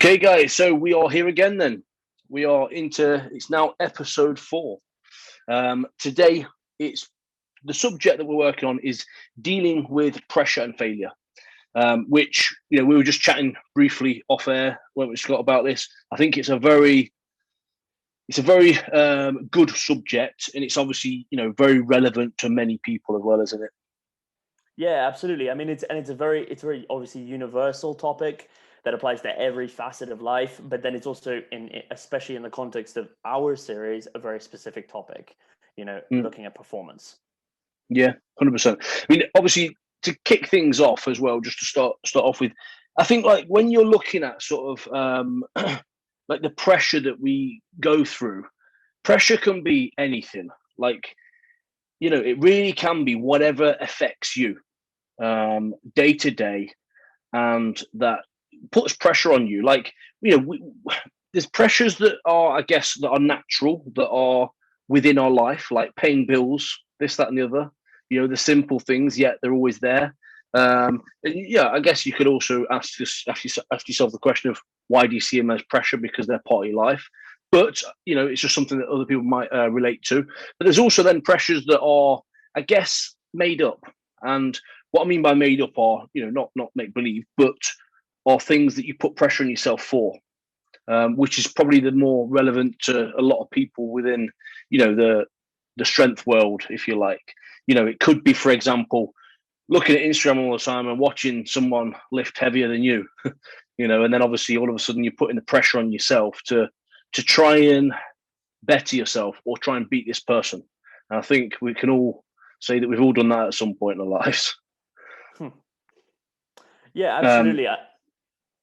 Okay, guys, so we are here again then. It's now episode 4. Today, it's the subject that we're working on is dealing with pressure and failure, which, we were just chatting briefly off air when we Scott about this. I think it's a very good subject, and it's obviously, very relevant to many people as well, isn't it? Yeah, absolutely. I mean, it's a very obviously universal topic that applies to every facet of life, but then it's also especially in the context of our series, a very specific topic, looking at performance. Yeah, 100%. I mean, obviously, to kick things off as well, just to start off with, I think like when you're looking at sort of like the pressure that we go through, pressure can be anything. Like, it really can be whatever affects you day to day, and that puts pressure on you. Like, there's pressures that are, I guess, that are natural, that are within our life, like paying bills, this, that, and the other. The simple things, yet they're always there. And yeah, I guess you could also ask yourself the question of why do you see them as pressure, because they're part of your life. But it's just something that other people might relate to. But there's also then pressures that are, I guess, made up. And what I mean by made up are, not make believe, but are things that you put pressure on yourself for, which is probably the more relevant to a lot of people within, the strength world, if you like. It could be, for example, looking at Instagram all the time and watching someone lift heavier than you, and then obviously all of a sudden you're putting the pressure on yourself to try and better yourself or try and beat this person. And I think we can all say that we've all done that at some point in our lives. Yeah, absolutely.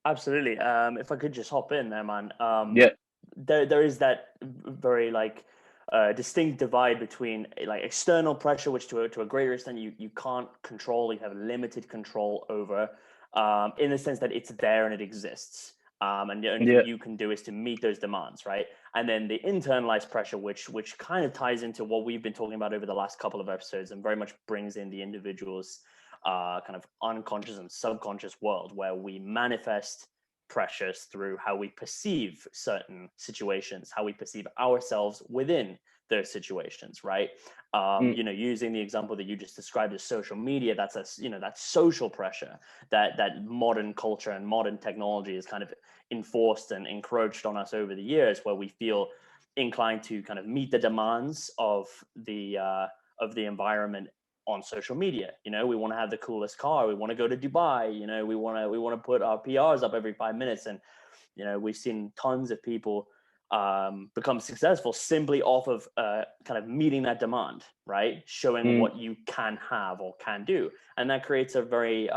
Absolutely. If I could just hop in there, man. Yeah. There is that very distinct divide between like external pressure, which to a greater extent you can't control, you have limited control over, in the sense that it's there and it exists. And the only thing you can do is to meet those demands, right? And then the internalized pressure, which kind of ties into what we've been talking about over the last couple of episodes, and very much brings in the individual's kind of unconscious and subconscious world, where we manifest pressures through how we perceive certain situations, how we perceive ourselves within those situations, right? Using the example that you just described as social media, that's social pressure that modern culture and modern technology has kind of enforced and encroached on us over the years, where we feel inclined to kind of meet the demands of the environment on social media. We want to have the coolest car, we want to go to Dubai, we want to put our PRs up every 5 minutes, and we've seen tons of people become successful simply off of kind of meeting that demand, right? Showing what you can have or can do, and that creates a very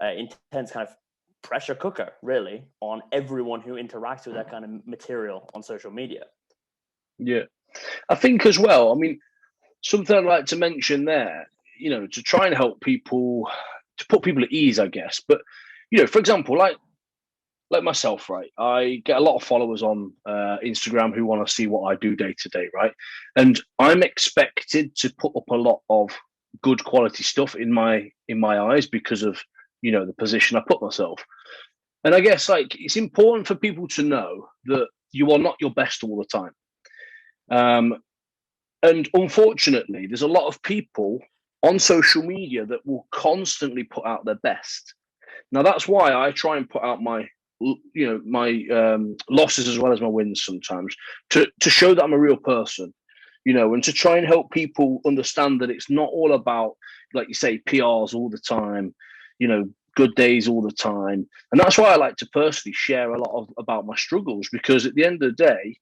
intense kind of pressure cooker, really, on everyone who interacts with that kind of material on social media. Yeah, I think as well, I mean, something I'd like to mention there, to try and help people, to put people at ease, I guess. But, for example, like myself, right? I get a lot of followers on Instagram who want to see what I do day to day, right? And I'm expected to put up a lot of good quality stuff in my eyes because of, the position I put myself. And I guess it's important for people to know that you are not your best all the time. And unfortunately, there's a lot of people on social media that will constantly put out their best. Now, that's why I try and put out my losses as well as my wins sometimes, to show that I'm a real person, and to try and help people understand that it's not all about, like you say, PRs all the time, good days all the time. And that's why I like to personally share a lot about my struggles, because at the end of the day,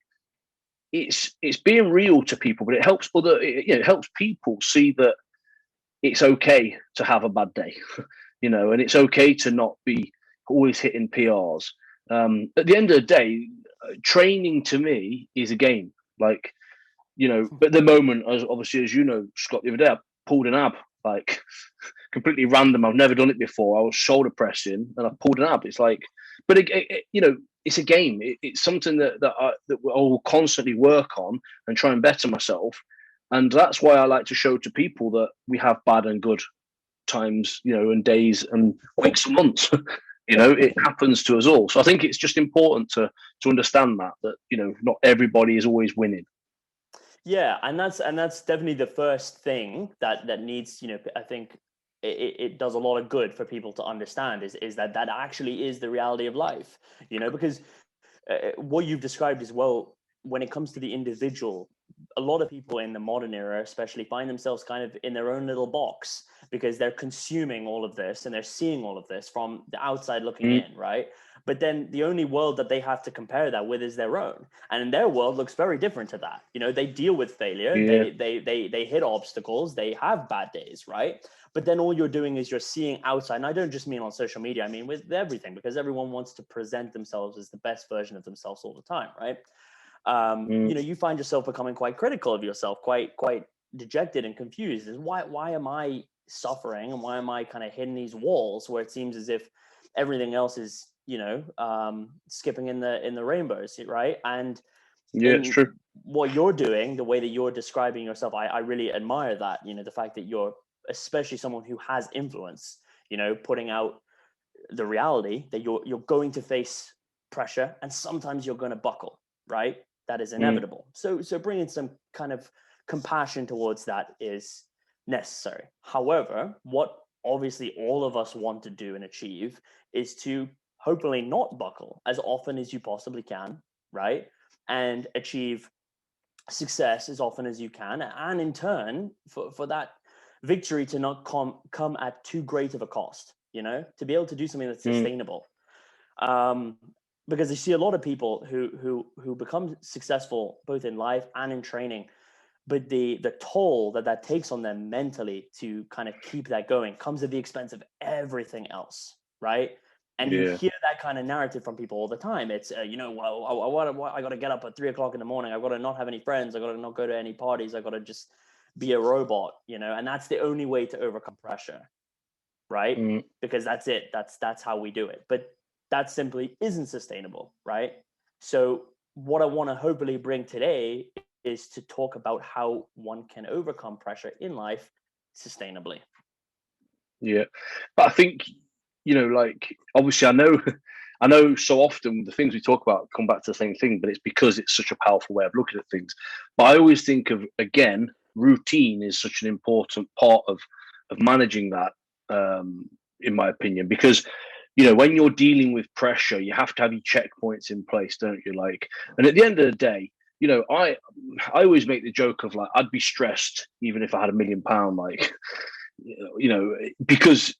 it's being real to people, but it helps it helps people see that it's okay to have a bad day, and it's okay to not be always hitting PRs. At the end of the day, training to me is a game. Like, but at the moment, as obviously, as Scott, the other day I pulled an ab, like completely random. I've never done it before. I was shoulder pressing and I pulled an ab. It's like, but it's a game. It's something that I will constantly work on and try and better myself. And that's why I like to show to people that we have bad and good times, and days and weeks and months. It happens to us all. So I think it's just important to understand that not everybody is always winning. Yeah, and that's definitely the first thing that needs, I think it does a lot of good for people to understand is that actually is the reality of life, because what you've described as well, when it comes to the individual, a lot of people in the modern era especially find themselves kind of in their own little box because they're consuming all of this and they're seeing all of this from the outside looking in, right? But then the only world that they have to compare that with is their own, and their world looks very different to that. They deal with failure. Yeah. They hit obstacles, they have bad days, right? But then all you're doing is you're seeing outside, and I don't just mean on social media, I mean with everything, because everyone wants to present themselves as the best version of themselves all the time, right? You find yourself becoming quite critical of yourself, quite dejected and confused. Is why am I suffering, and why am I kind of hitting these walls where it seems as if everything else is skipping in the rainbows, right? And it's true. What you're doing, the way that you're describing yourself, I really admire that. The fact that you're, especially someone who has influence, putting out the reality that you're going to face pressure, and sometimes you're going to buckle, right? That is inevitable. So bringing some kind of compassion towards that is necessary. However, what obviously all of us want to do and achieve is to hopefully not buckle as often as you possibly can, right? And achieve success as often as you can, and in turn for that victory to not come at too great of a cost, to be able to do something that's sustainable. Because you see a lot of people who become successful both in life and in training, but the toll that takes on them mentally to kind of keep that going comes at the expense of everything else, right? And you hear that kind of narrative from people all the time. It's I got to get up at 3 o'clock in the morning. I got to not have any friends. I got to not go to any parties. I got to just be a robot, and that's the only way to overcome pressure, right? Because that's it. That's how we do it. But that simply isn't sustainable, right? So what I want to hopefully bring today is to talk about how one can overcome pressure in life sustainably. Yeah, but I think obviously I know so often the things we talk about come back to the same thing, but it's because it's such a powerful way of looking at things. But I always think of, again, routine is such an important part of managing that, in my opinion, because when you're dealing with pressure, you have to have your checkpoints in place, don't you? And at the end of the day, I always make the joke of I'd be stressed even if I had £1 million, because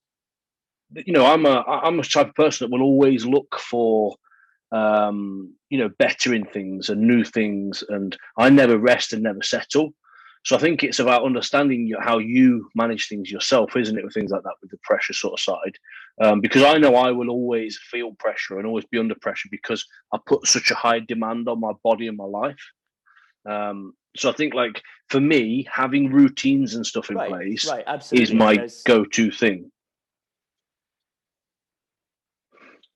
I'm a type of person that will always look for bettering things and new things, and I never rest and never settle. So I think it's about understanding how you manage things yourself, isn't it, with things like that, with the pressure sort of side? Because I know I will always feel pressure and always be under pressure because I put such a high demand on my body and my life. So I think for me, having routines and stuff in place is my go-to thing.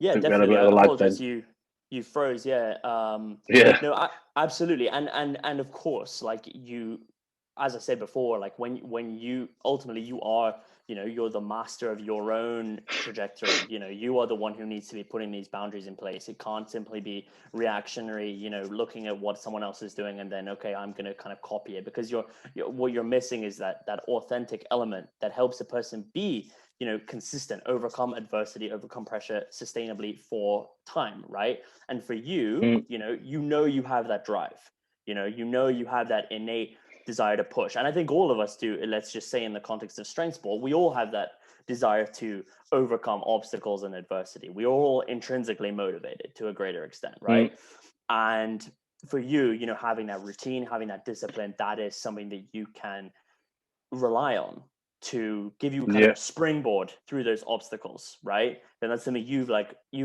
Yeah, definitely. I apologize. You froze. Yeah. No, absolutely. And of course, as I said before, when you ultimately you are, you're the master of your own trajectory. You are the one who needs to be putting these boundaries in place. It can't simply be reactionary, looking at what someone else is doing and then, okay, I'm going to kind of copy it, because what you're missing is that authentic element that helps a person be, consistent, overcome adversity, overcome pressure sustainably for time, right? And for you, you have that drive, you have that innate desire to push. And I think all of us do. Let's just say in the context of strength sport, we all have that desire to overcome obstacles and adversity. We are all intrinsically motivated to a greater extent, right? And for you, having that routine, having that discipline, that is something that you can rely on to give you kind of a springboard through those obstacles, right? Then that's something you've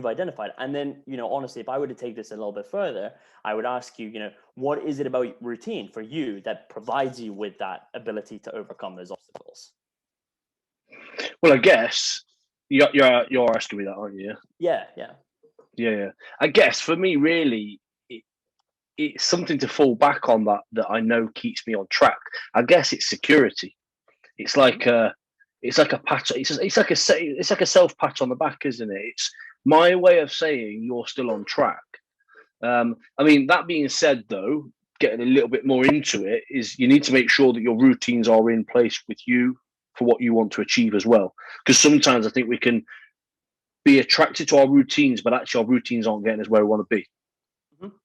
identified. And then, honestly, if I were to take this a little bit further, I would ask you, what is it about routine for you that provides you with that ability to overcome those obstacles? Well, I guess you're asking me that, aren't you? Yeah. I guess for me, really, it's something to fall back on that I know keeps me on track. I guess it's security. It's like a pat. It's like a self pat on the back, isn't it? my way of saying you're still on track. I mean, that being said, though, getting a little bit more into it, is you need to make sure that your routines are in place with you for what you want to achieve as well. Because sometimes I think we can be attracted to our routines, but actually our routines aren't getting us where we want to be. Mm-hmm.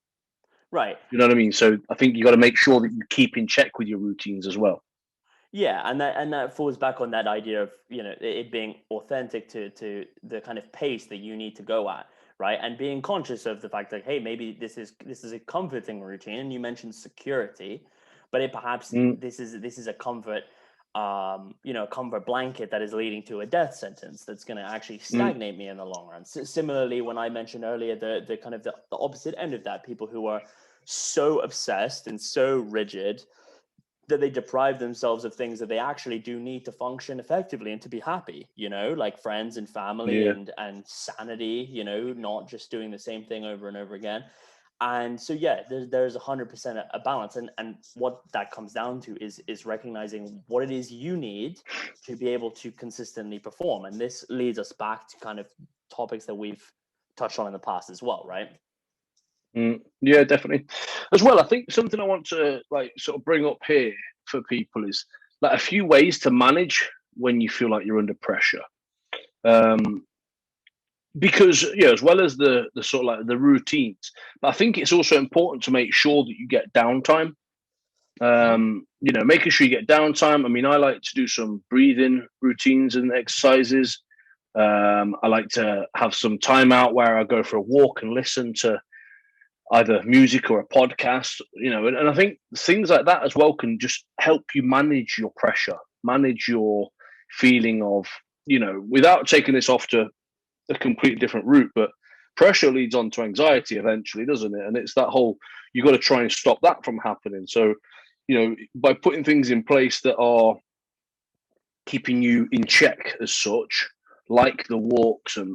Right. You know what I mean? So I think you got to make sure that you keep in check with your routines as well. Yeah, and that falls back on that idea of, you know, it being authentic to the kind of pace that you need to go at, right? And being conscious of the fact that, hey, maybe this is a comforting routine, and you mentioned security, but it perhaps this is a comfort, you know, a comfort blanket that is leading to a death sentence that's going to actually stagnate me in the long run. Similarly, when I mentioned earlier the kind of the opposite end of that, people who are so obsessed and so rigid that they deprive themselves of things that they actually do need to function effectively and to be happy, you know, like friends and family and sanity, you know, not just doing the same thing over and over again. And so, yeah, there's 100% a balance. And what that comes down to is recognizing what it is you need to be able to consistently perform. And this leads us back to kind of topics that we've touched on in the past as well, right? Yeah, definitely. As well, I think something I want to like sort of bring up here for people is like a few ways to manage when you feel like you're under pressure. Because as well as the sort of like the routines, but I think it's also important to make sure that you get downtime. Making sure you get downtime. I mean, I like to do some breathing routines and exercises. I like to have some time out where I go for a walk and listen to either music or a podcast, and I think things like that as well can just help you manage your pressure, manage your feeling of, without taking this off to a completely different route, but pressure leads on to anxiety eventually, doesn't it? And it's that whole, you got to try and stop that from happening. So, by putting things in place that are keeping you in check as such, like the walks and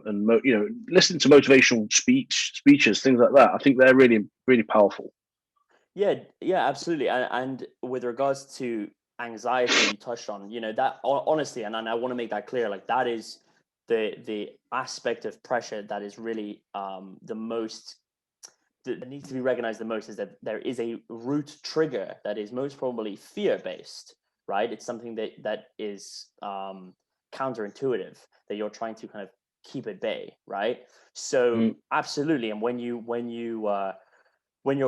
listening to motivational speeches, things like that. I think they're really, really powerful. Yeah, absolutely. And with regards to anxiety, you touched on, that honestly, and I want to make that clear, like that is the aspect of pressure that is really the most, that needs to be recognized the most, is that there is a root trigger that is most probably fear-based, right? It's something that is counterintuitive, that you're trying to kind of keep at bay, right? So absolutely. And when you're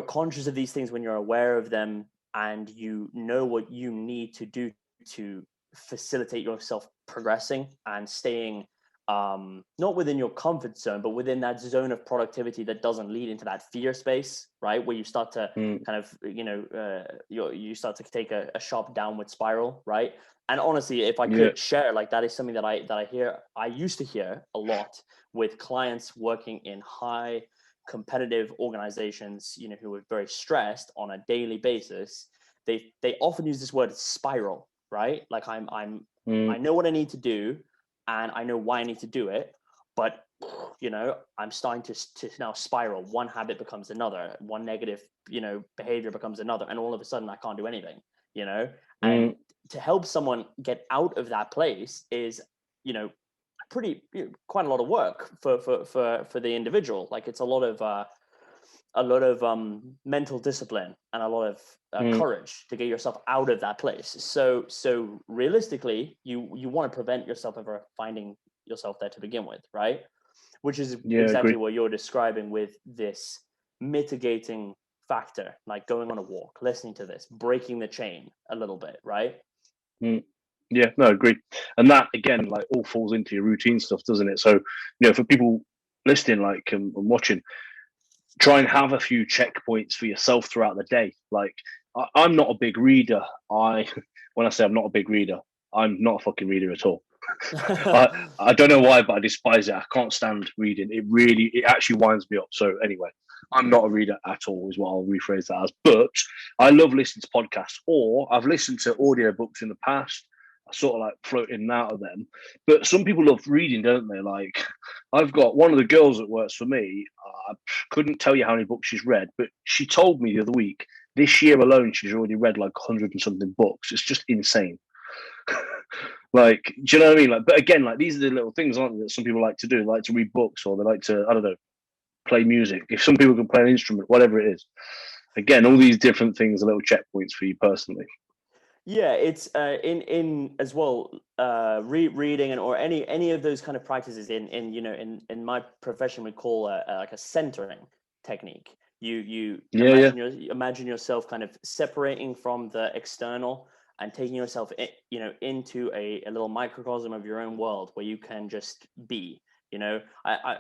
conscious of these things, when you're aware of them, and you know what you need to do to facilitate yourself progressing and staying not within your comfort zone, but within that zone of productivity that doesn't lead into that fear space, right? Where you start to kind of, you start to take a sharp downward spiral, right? And honestly, if I could share, like that is something that I used to hear a lot with clients working in high competitive organizations, who are very stressed on a daily basis. They often use this word spiral, right? Like I know what I need to do, and I know why I need to do it, but I'm starting to now spiral. One habit becomes another, one negative behavior becomes another, and all of a sudden I can't do anything. And to help someone get out of that place is quite a lot of work for the individual. Like it's a lot of mental discipline and a lot of courage to get yourself out of that place. So realistically, you want to prevent yourself ever finding yourself there to begin with, right? Which is exactly what you're describing with this mitigating factor, like going on a walk, listening to this, breaking the chain a little bit, right? Yeah, no, agreed. And that again, like all falls into your routine stuff, doesn't it? So, for people listening, like and watching, try and have a few checkpoints for yourself throughout the day. Like I'm not a big reader. When I say I'm not a big reader, I'm not a fucking reader at all. I don't know why, but I despise it. I can't stand reading. It actually winds me up. So anyway, I'm not a reader at all, is what I'll rephrase that as. But I love listening to podcasts, or I've listened to audiobooks in the past. I sort of like float in and out of them. But some people love reading, don't they? Like I've got one of the girls that works for me. I couldn't tell you how many books she's read, but she told me the other week, this year alone, she's already read like 100 and something books. It's just insane. Like, do you know what I mean? Like, but again, like these are the little things, aren't they, that some people like to do? They like to read books, or they like to, I don't know, play music. If some people can play an instrument, whatever it is, again, all these different things are little checkpoints for you personally. Yeah, it's in as well, reading and or any of those kind of practices in in my profession we call like a centering technique. You Yeah, yeah, imagine yourself kind of separating from the external and taking yourself into a little microcosm of your own world where you can just be.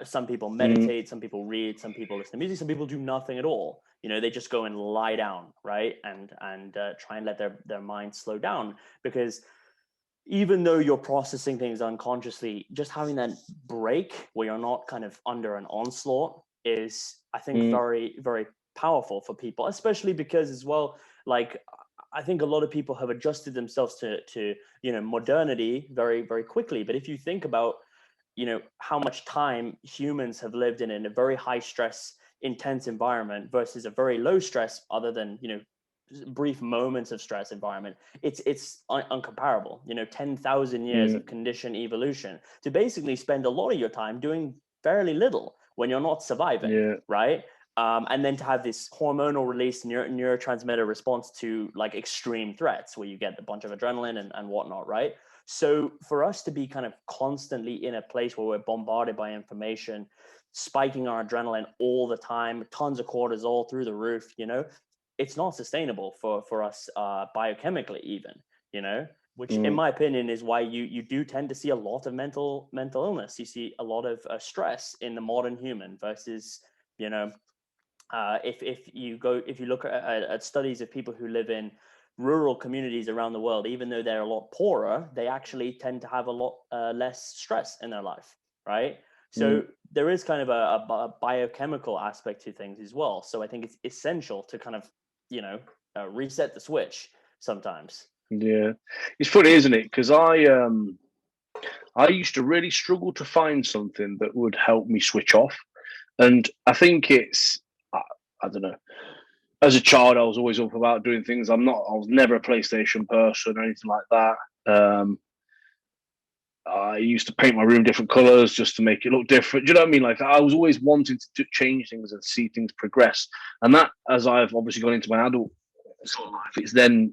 Some people mm, meditate, some people read, some people listen to music, some people do nothing at all. They just go and lie down, right, and try and let their mind slow down, because even though you're processing things unconsciously, just having that break where you're not kind of under an onslaught is, I think, mm, very, very powerful for people, especially because as well, like, I think a lot of people have adjusted themselves to modernity very, very quickly. But if you think about how much time humans have lived in a very high stress, intense environment versus a very low stress, other than brief moments of stress environment, it's uncomparable. 10,000 years mm, of conditioned evolution to basically spend a lot of your time doing fairly little when you're not surviving, yeah, right? And then to have this hormonal release, neurotransmitter response to like extreme threats where you get a bunch of adrenaline and whatnot, right? So for us to be kind of constantly in a place where we're bombarded by information, spiking our adrenaline all the time, tons of cortisol through the roof, it's not sustainable for us biochemically even, which in mm, my opinion is why you do tend to see a lot of mental illness. You see a lot of stress in the modern human versus, you know, if you look at studies of people who live in rural communities around the world, even though they're a lot poorer, they actually tend to have a lot less stress in their life, right? mm. So there is kind of a biochemical aspect to things as well. So I think it's essential to kind of reset the switch sometimes. Yeah, it's funny, isn't it? Because I used to really struggle to find something that would help me switch off, and I think I don't know. As a child, I was always up about doing things. I was never a PlayStation person or anything like that. I used to paint my room different colors just to make it look different. Do you know what I mean? Like I was always wanting to change things and see things progress. And that, as I've obviously gone into my adult sort of life,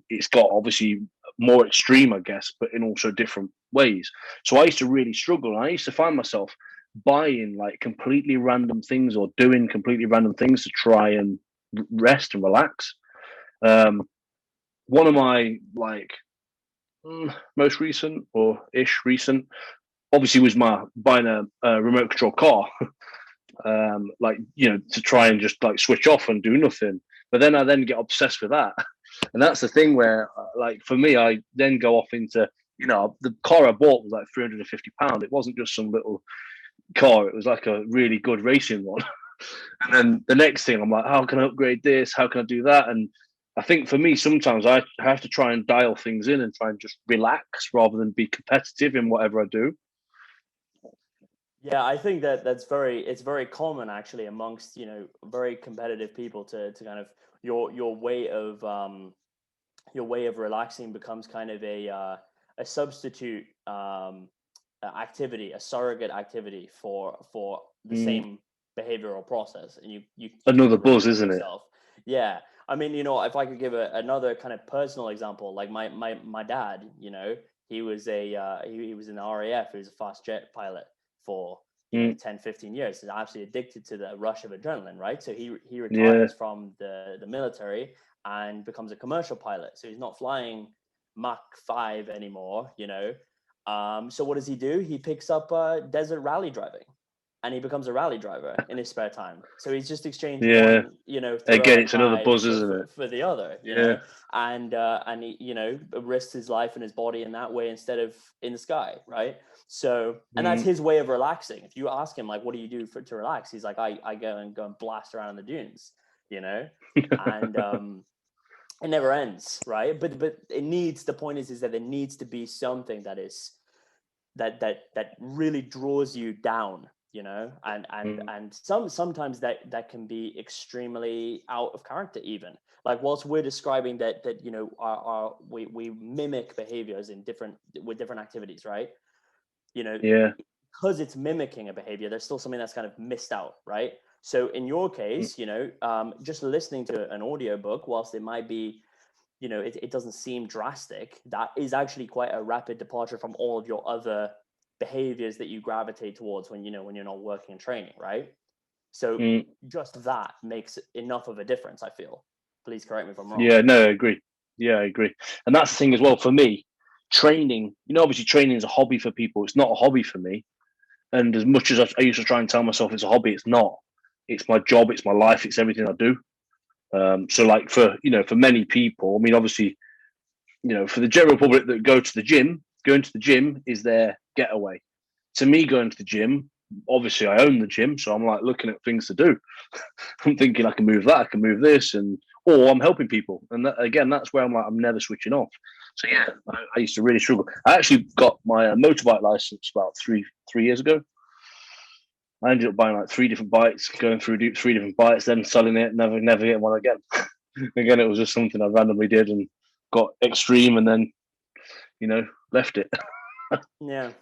it's got obviously more extreme, I guess, but in also different ways. So I used to really struggle. I used to find myself buying like completely random things or doing completely random things to try and rest and relax. Um, One of my like most recent or ish recent obviously was my buying a remote control car, like to try and just like switch off and do nothing. But then I then get obsessed with that, and that's the thing where like for me, I then go off into the car I bought was like £350. It wasn't just some little car; it was like a really good racing one. And then the next thing, I'm like, how can I upgrade this? How can I do that? And I think for me, sometimes I have to try and dial things in and try and just relax rather than be competitive in whatever I do. Yeah, I think it's very common actually amongst very competitive people to kind of your way of relaxing becomes kind of a substitute activity, a surrogate activity for the Mm, same behavioral process, and you tend another to buzz, remind isn't it? yourself. Yeah, I mean, if I could give another kind of personal example, like my dad, he was in the RAF. He was a fast jet pilot for Mm, 10, 15 years. He's absolutely addicted to the rush of adrenaline, right? So he yeah, retires from the military and becomes a commercial pilot. So he's not flying Mach 5 anymore, So what does he do? He picks up desert rally driving, and he becomes a rally driver in his spare time. So he's just exchanged yeah. one, thrill Again, and it's another high buzz, isn't it? for the other, Yeah. and he, risks his life and his body in that way instead of in the sky, right? So, and that's Mm. his way of relaxing. If you ask him, like, what do you do to relax? He's like, I go and blast around in the dunes, and it never ends, right? But it needs, the point is that there needs to be something that really draws you down, and Mm. sometimes that can be extremely out of character even. like whilst we're describing that you know we mimic behaviors in with different activities, right? You know, Yeah. because it's mimicking a behavior, there's still something that's kind of missed out, right? So in your case, you know, just listening to an audiobook, whilst it might be, you know, it doesn't seem drastic, that is actually quite a rapid departure from all of your other behaviors that you gravitate towards when, you know, when you're not working and training, right? So just that makes enough of a difference, I feel. Please correct me if I'm wrong. Yeah, no, I agree. Yeah, I agree. And that's the thing as well for me. Training, you know, obviously training is a hobby for people. It's not a hobby for me. And as much as I used to try and tell myself it's a hobby, it's not. It's my job. It's my life. It's everything I do. So, like for for many people, I mean, obviously, for the general public that go to the gym, going to the gym is their getaway. To me, going to the gym, obviously, I own the gym, so I'm like looking at things to do. I'm thinking I can move that, I can move this, or I'm helping people. And that, again, that's where I'm like, I'm never switching off. So yeah, I used to really struggle. I actually got my motorbike license about three years ago. I ended up buying like 3 different bikes, going through 3 different bikes, then selling it, never getting one again. Again, it was just something I randomly did and got extreme, and then left it. Yeah,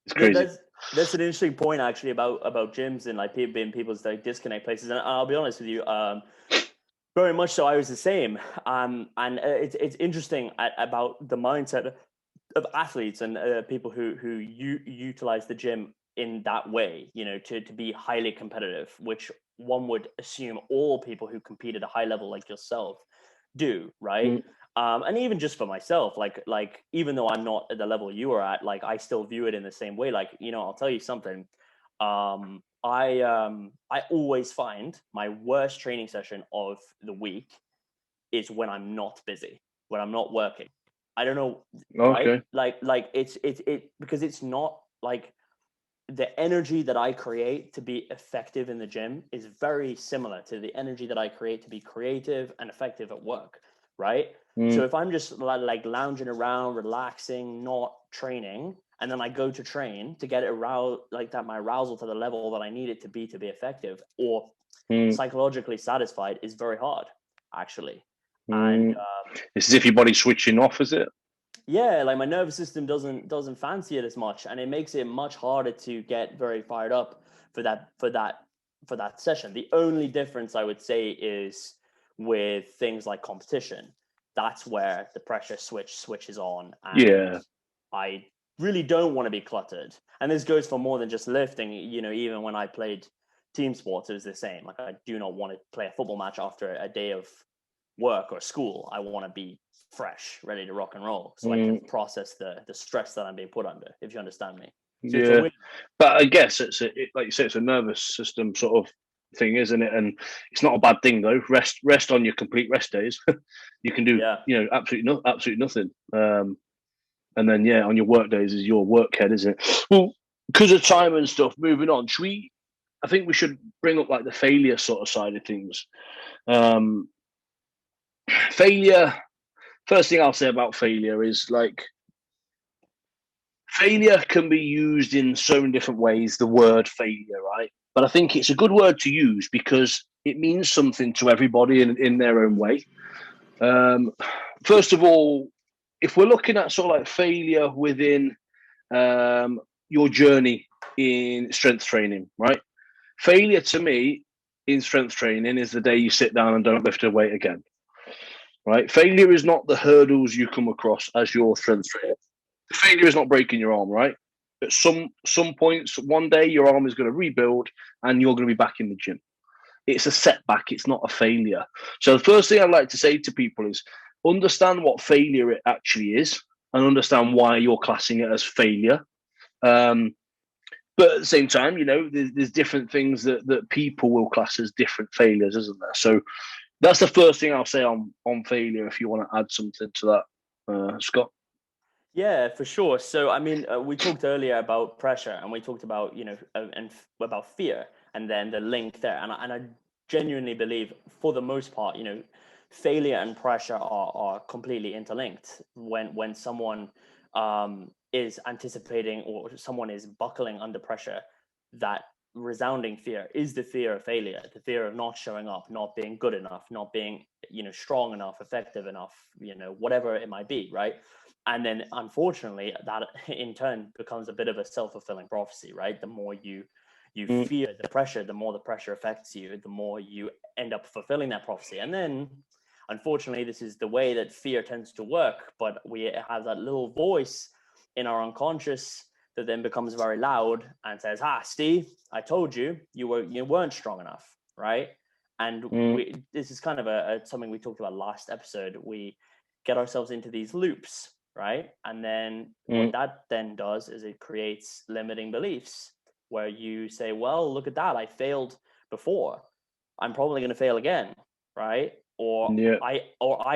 It's crazy. That's an interesting point actually about gyms and like being people's like disconnect places. And I'll be honest with you, very much so. I was the same. And it's interesting about the mindset of athletes and people who utilize the gym in that way, you know, to be highly competitive, which one would assume all people who compete at a high level like yourself do, right? And even just for myself, like even though I'm not at the level you are at, like I still view it in the same way. Like, you know, I'll tell you something. I always find my worst training session of the week is when I'm not busy, when I'm not working. I don't know, Okay. right? Like it's because it's not like the energy that I create to be effective in the gym is very similar to the energy that I create to be creative and effective at work, right? So if I'm just like lounging around, relaxing, not training, and then I go to train to get it my arousal to the level that I need it to be effective or psychologically satisfied is very hard, actually. And it's as if your body's switching off, is it? yeah, like my nervous system doesn't fancy it as much, and it makes it much harder to get very fired up for that session. The only difference I would say is with things like competition. That's where the pressure switches on, and Yeah. I really don't want to be cluttered. And this goes for more than just lifting. You know, even when I played team sports, it was the same. Like I do not want to play a football match after a day of work or school. I want to be fresh, ready to rock and roll, so I can process the stress that I'm being put under. If you understand me. So it's a Yeah, win. but I guess like you say, it's a nervous system sort of thing, isn't it? And it's not a bad thing though. Rest on your complete rest days. You can do absolutely nothing. And then on your work days is your work head, isn't it? Well, because of time and stuff. Moving on, I think we should bring up like the failure sort of side of things. Failure. First thing I'll say about failure is like failure can be used in so many different ways, the word failure, right? But I think it's a good word to use because it means something to everybody in their own way. First of all, if we're looking at sort of like failure within your journey in strength training, right? Failure to me in strength training is the day you sit down and don't lift a weight again, right? Failure is not the hurdles you come across as your strength trainer. Failure is not breaking your arm, right? At some points, one day your arm is going to rebuild and you're going to be back in the gym. It's a setback. It's not a failure. So the first thing I'd like to say to people is understand what failure it actually is and understand why you're classing it as failure. But at the same time, there's different things that people will class as different failures, isn't there? So that's the first thing I'll say on failure. If you want to add something to that, Scott. Yeah, for sure. So, I mean, we talked earlier about pressure, and we talked about about fear, and then the link there. And I genuinely believe, for the most part, failure and pressure are completely interlinked. When someone is anticipating or someone is buckling under pressure, that resounding fear is the fear of failure, the fear of not showing up, not being good enough, not being, strong enough, effective enough, whatever it might be, right? And then unfortunately, that in turn becomes a bit of a self-fulfilling prophecy, right? The more you fear the pressure, the more the pressure affects you, the more you end up fulfilling that prophecy. And then unfortunately, this is the way that fear tends to work, but we have that little voice in our unconscious that then becomes very loud and says, Steve, I told you, you weren't strong enough, right? And this is kind of something we talked about last episode. We get ourselves into these loops, right? And then what that then does is it creates limiting beliefs where you say, well, look at that, I failed before, I'm probably going to fail again, right? Or I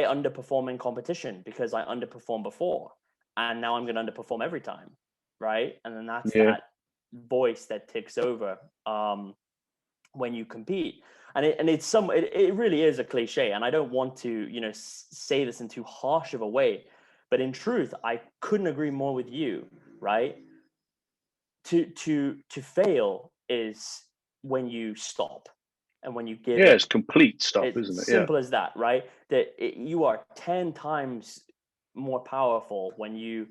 underperform in competition because I underperformed before, and now I'm going to underperform every time, right? And then that's that voice that takes over when you compete. And it really is a cliche, and I don't want to say this in too harsh of a way, but in truth, I couldn't agree more with you, right? To fail is when you stop and when you give. It's complete stuff, isn't it? Simple as that, right? You are 10 times more powerful when you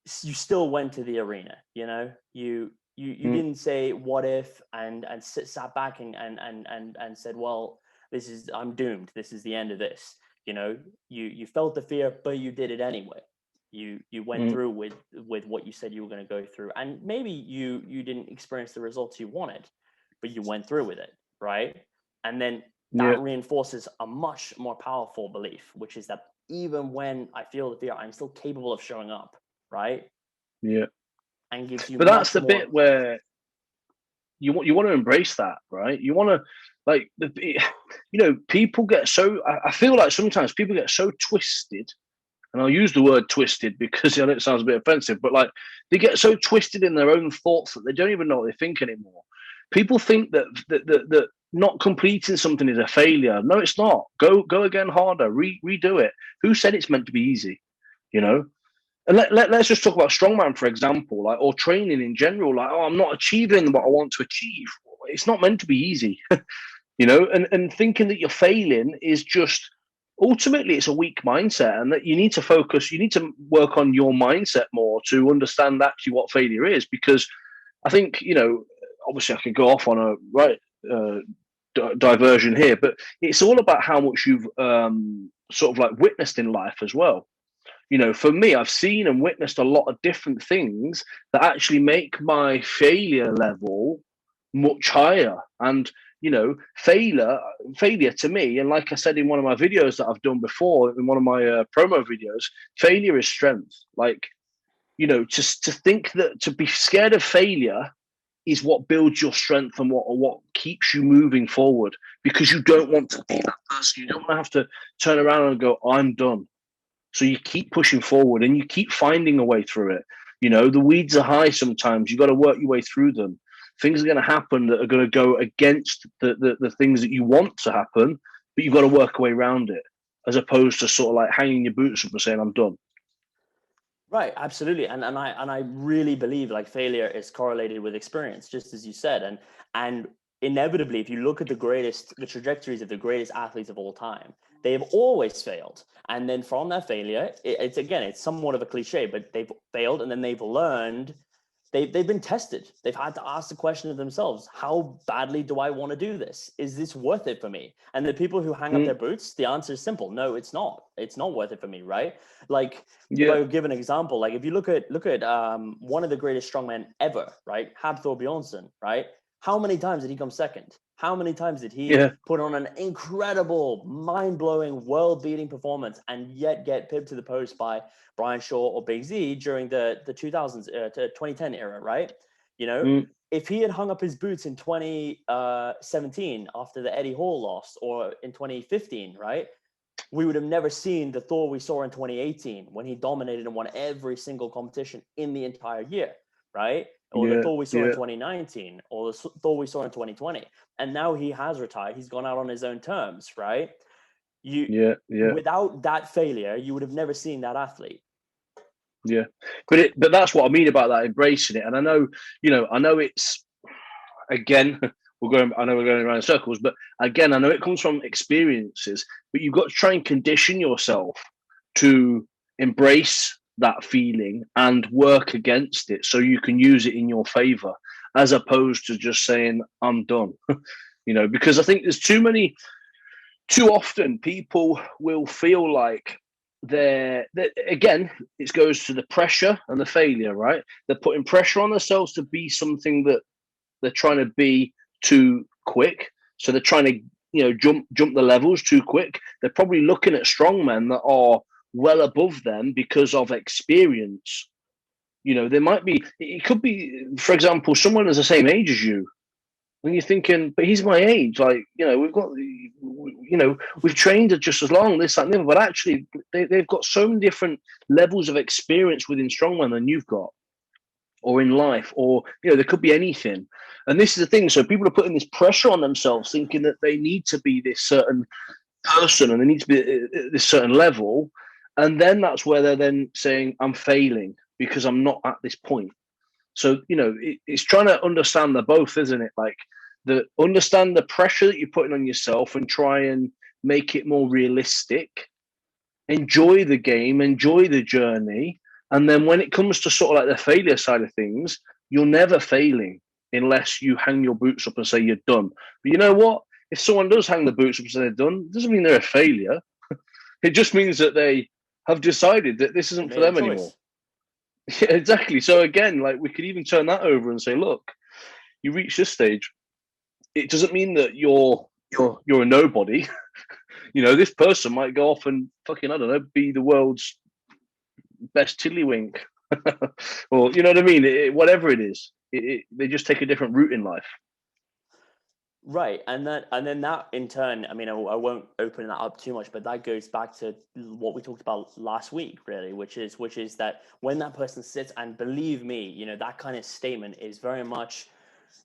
still went to the arena. You didn't say what if and sat back and said, well, I'm doomed, this is the end of this. You felt the fear, but you did it anyway. You went through with what you said you were going to go through, and maybe you didn't experience the results you wanted, but you went through with it, right? And then that reinforces a much more powerful belief, which is that even when I feel the fear, I'm still capable of showing up, right? Yeah. And gives you. But that's the bit where you want to embrace that, right? You want to people get so. I feel like sometimes people get so twisted. And I'll use the word twisted because it sounds a bit offensive, but like they get so twisted in their own thoughts that they don't even know what they think anymore. People think that not completing something is a failure. No, it's not. Go again harder. Redo it. Who said it's meant to be easy? And let's just talk about strongman, for example, or training in general. Like, I'm not achieving what I want to achieve. It's not meant to be easy, and thinking that you're failing is just. Ultimately, it's a weak mindset, and that you need to work on your mindset more to understand actually what failure is. Because I think, obviously I could go off on a diversion here, but it's all about how much you've sort of like witnessed in life as well. For me, I've seen and witnessed a lot of different things that actually make my failure level much higher. And failure to me, and like I said in one of my videos that I've done before, in one of my promo videos, failure is strength. Like, just to think that to be scared of failure is what builds your strength and what keeps you moving forward, because you don't want to be that person. You don't want to have to turn around and go, I'm done. So you keep pushing forward and you keep finding a way through it. The weeds are high sometimes. You got to work your way through them. Things are going to happen that are going to go against the things that you want to happen, but you've got to work a way around it, as opposed to sort of like hanging your boots up and saying, I'm done. Right, absolutely. And I really believe like failure is correlated with experience, just as you said. And inevitably, if you look at the trajectories of the greatest athletes of all time, they have always failed. And then from that failure, it's somewhat of a cliche, but they've failed and then they've learned. They've been tested. They've had to ask the question of themselves, how badly do I want to do this? Is this worth it for me? And the people who hang up their boots, the answer is simple. No, it's not. It's not worth it for me, right? Like, if I give an example, like if you look at one of the greatest strongmen ever, right? Habthor Bjornsson, right? How many times did he come second? How many times did he put on an incredible, mind-blowing, world-beating performance and yet get pipped to the post by Brian Shaw or Big Z during the 2000s to 2010 era, right? If he had hung up his boots in 2017 after the Eddie Hall loss, or in 2015, right? We would have never seen the Thor we saw in 2018 when he dominated and won every single competition in the entire year, right? Or the Thor we saw in 2019, or the Thor we saw in 2020. And now he has retired. He's gone out on his own terms, right? Without that failure, you would have never seen that athlete. Yeah, but that's what I mean about that, embracing it. And I know it's again, I know we're going around in circles, but again, I know it comes from experiences, but you've got to try and condition yourself to embrace that feeling and work against it so you can use it in your favor, as opposed to just saying, I'm done. Because I think there's too often people will feel like they're again, it goes to the pressure and the failure, right? They're putting pressure on themselves to be something that they're trying to be too quick. So they're trying to, jump the levels too quick. They're probably looking at strongmen that are well above them because of experience. There might be, it could be, for example, someone that's the same age as you. When you're thinking, but he's my age, we've trained just as long, this, that, and the other, but actually they've got so many different levels of experience within strongman than you've got, or in life, or there could be anything. And this is the thing. So people are putting this pressure on themselves, thinking that they need to be this certain person and they need to be at this certain level, and then that's where they're then saying, I'm failing because I'm not at this point. So it's trying to understand the both, isn't it? Like, understand the pressure that you're putting on yourself and try and make it more realistic. Enjoy the game, enjoy the journey, and then when it comes to sort of like the failure side of things, you're never failing unless you hang your boots up and say you're done. But you know what? If someone does hang the boots up and say they're done, it doesn't mean they're a failure. It just means that they have decided that this isn't for them anymore. Yeah, exactly. So again, like, we could even turn that over and say, look, you reach this stage, it doesn't mean that you're a nobody. This person might go off and fucking, I don't know, be the world's best tiddlywink. Or, you know what I mean? Whatever it is, they just take a different route in life. Right, and then that in turn, I mean, I won't open that up too much, but that goes back to what we talked about last week, really, which is that when that person sits, and believe me, that kind of statement is very much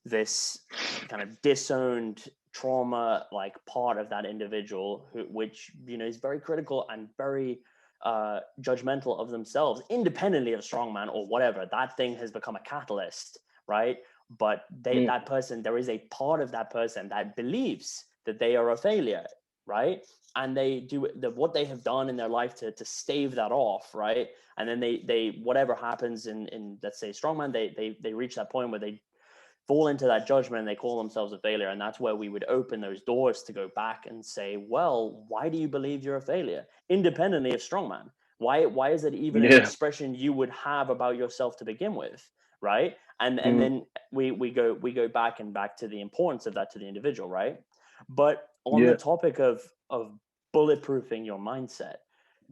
this kind of disowned trauma, like, part of that individual, which is very critical and very judgmental of themselves, independently of strongman or whatever. That thing has become a catalyst, right? But that person, there is a part of that person that believes that they are a failure, right? And they do what they have done in their life to stave that off, right? And then they whatever happens in let's say strongman, they reach that point where they fall into that judgment and they call themselves a failure. And that's where we would open those doors to go back and say, well, why do you believe you're a failure, independently of strongman? Why is it even an expression you would have about yourself to begin with, right? And then we go back to the importance of that to the individual, right? But on the topic of bulletproofing your mindset,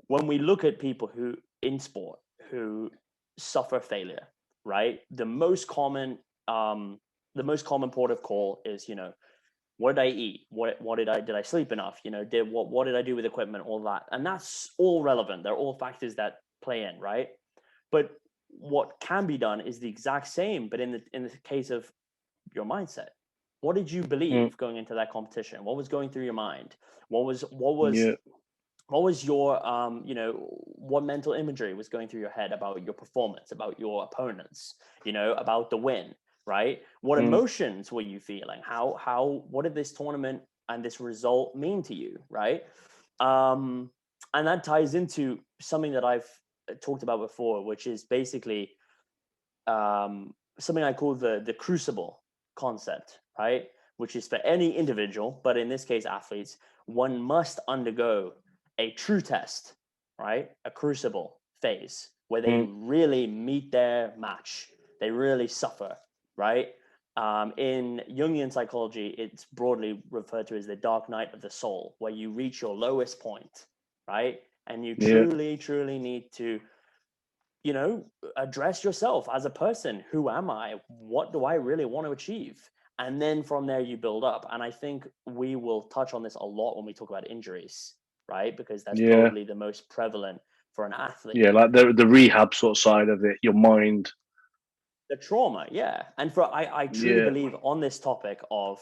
when we look at people who in sport who suffer failure, right? The most common port of call is, what did I eat? Did I sleep enough? What did I do with equipment? All that, and that's all relevant. They're all factors that play in, right? But what can be done is the exact same, but in the case of your mindset. What did you believe going into that competition? What was going through your mind? What was your what mental imagery was going through your head about your performance, about your opponents, about the win, right? What emotions were you feeling? What did this tournament and this result mean to you, right? And that ties into something that I've talked about before, which is basically something I call the crucible concept, right? Which is for any individual, but in this case, athletes, one must undergo a true test, right? A crucible phase where they really meet their match. They really suffer, right? In Jungian psychology, it's broadly referred to as the dark night of the soul, where you reach your lowest point, right? And you truly need to, address yourself as a person. Who am I? What do I really want to achieve? And then from there you build up. And I think we will touch on this a lot when we talk about injuries, right? Because that's probably the most prevalent for an athlete. Yeah, like the rehab sort of side of it, your mind. The trauma, yeah. And I truly believe on this topic of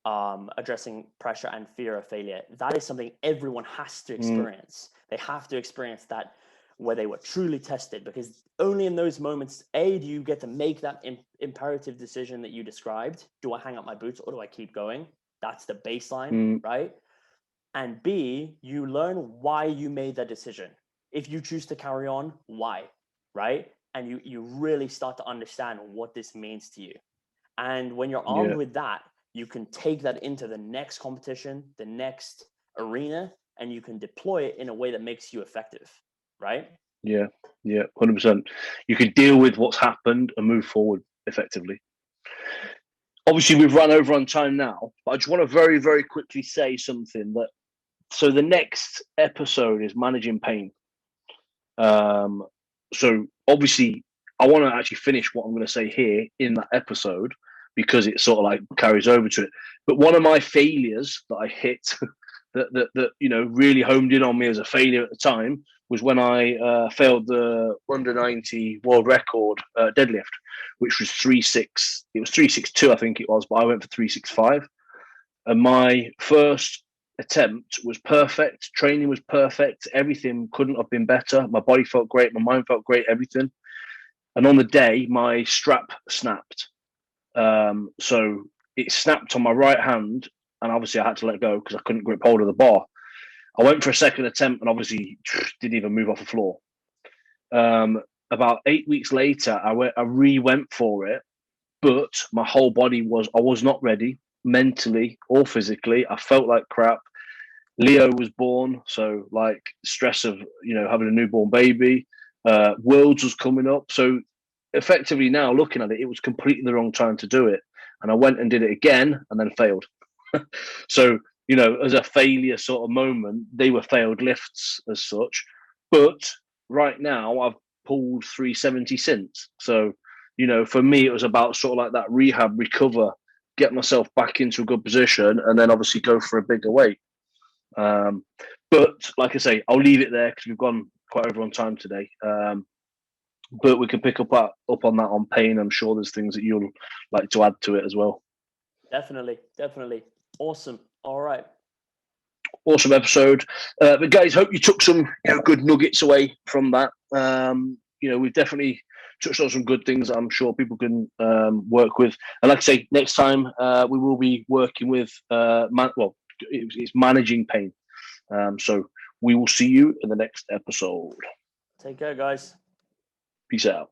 addressing pressure and fear of failure, that is something everyone has to experience. They have to experience that where they were truly tested, because only in those moments, A, do you get to make that imperative decision that you described. Do I hang up my boots or do I keep going? That's the baseline, right? And B, you learn why you made that decision. If you choose to carry on, why, right? And you really start to understand what this means to you. And when you're armed with that, you can take that into the next competition, the next arena, and you can deploy it in a way that makes you effective, right? Yeah, 100%. You can deal with what's happened and move forward effectively. Obviously, we've run over on time now, but I just want to very, very quickly say something that. So the next episode is managing pain. So obviously, I want to actually finish what I'm going to say here in that episode, because it sort of like carries over to it. But one of my failures that I hit that really homed in on me as a failure at the time was when I failed the under 90 world record deadlift, which was 3.6. It was 3.62, I think it was, but I went for 3.65. And my first attempt was perfect. Training was perfect. Everything couldn't have been better. My body felt great. My mind felt great. Everything. And on the day, my strap snapped. So it snapped on my right hand, and obviously I had to let go because I couldn't grip hold of the bar. I went for a second attempt and obviously didn't even move off the floor. About 8 weeks later, I re-went for it, but my whole body I was not ready, mentally or physically. I felt like crap. Leo was born, so like stress of having a newborn baby. Worlds was coming up, so effectively now looking at it, it was completely the wrong time to do it. And I went and did it again and then failed. So, as a failure sort of moment, they were failed lifts as such. But right now I've pulled 370 since. So, for me, it was about sort of like that rehab, recover, get myself back into a good position, and then obviously go for a bigger weight. But like I say, I'll leave it there because we've gone quite over on time today. But we can pick up on that on pain. I'm sure there's things that you'll like to add to it as well. Definitely. Awesome. All right. Awesome episode. But guys, hope you took some good nuggets away from that. We've definitely touched on some good things that I'm sure people can work with. And like I say, next time we will be working with it's managing pain. So we will see you in the next episode. Take care, guys. Peace out.